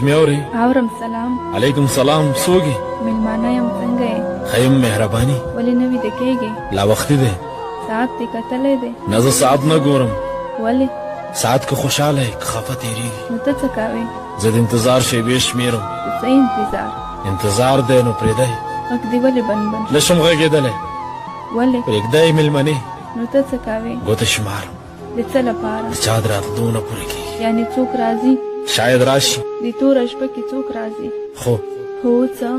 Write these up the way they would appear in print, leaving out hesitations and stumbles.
ميوري اورم سلام. عليكم السلام. سوګي مېلمانه یم، څنګه یې؟ خیم مهرباني. ولې نه ویده کېږې؟ لا وختي دی. ساعت دې کتلی دی؟ نه زه ساعت نه ګورم. ولې؟ ساعت که خوشحاله یې که خفه تېرېږي. نو ته څه کوې؟ زه د انتظار شیبې شمېرم. د څه انتظار؟ انتظار دی نو پرېږدی. غږ دې ولې بند بند؟ نه شم غږېدلی. ولې؟ پرېږدی مېلمنې. نو ته څه کوې؟ ګوته شمارم. د څه لپاره؟ د چا د راتلو نه پوره کېږي. یعنې څوک راځي؟ شاید راشي. د توره شپه کې څوک راځي؟ خو څه؟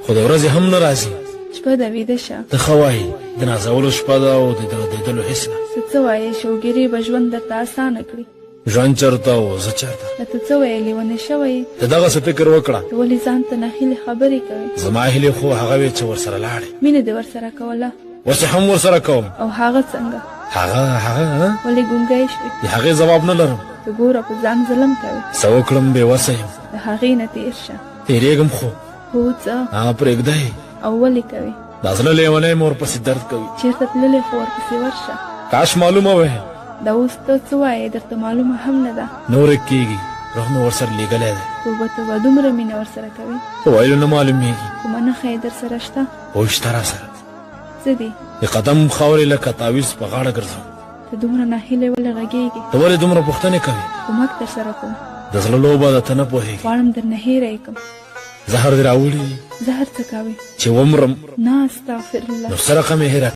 خو د ورځې هم نه راځي. شپه ده، ویده شه. ته ښه وایي د نازولو شپه ده او د غږېدلو هېڅ نه. ته څه وایې؟ شوګیرې به ژوند درته اسانه کړي. ژوند چېرته او زه چېرته؟ ته څه وایې؟ لیونی شوی یې؟ ته دغسې فکر وکړه. ته ولې ځان ته ناهیلې خبرې کوې؟ زما هیلې خو هغه وې چې ورسره لاړې. مینه دې ورسره کوله؟ اوس هم ورسره کوم. او هغه څنګه؟ هغه ولې ګونګی شوې؟ د هغې ځواب نه لرم. ته ګوره په ځان ظلم کوې. څه وکړم بېوسه یم. د هغې نه تېر شه. تېرېږم خو څه؟ هغه پرېږدی. او ولې کوې؟ دا زړه لیونی مې ورپسې درد کوي. چېرته تللی خو ورپسې ورشه. کاش معلومه وی. دا اوس ته څه وایې؟ درته معلومه هم نه ده. نه ورک کېږي. روح مې ورسره لیږلی دی. توبه توبه، دومره مینه ورسره کوې؟ په ویلو نه معلومېږي. کومه نښه یې در سره شته؟ هو شته راسره. څه دي؟ د قدم خاورې لکه تاویز په غاړه ګرځم. ته دومره ناهیلې ولې غږېږې؟ ته ولې دومره پوښتنې کوې؟ کومک در سره کوم. د زړه لوبه ده ته نه پوهېږې. غواړم درنه هېره یې کړم. زهر دې راوړي زهر څه کوې؟ چې ومرم. نه، استغفرالله. نو څه رقم یې هېره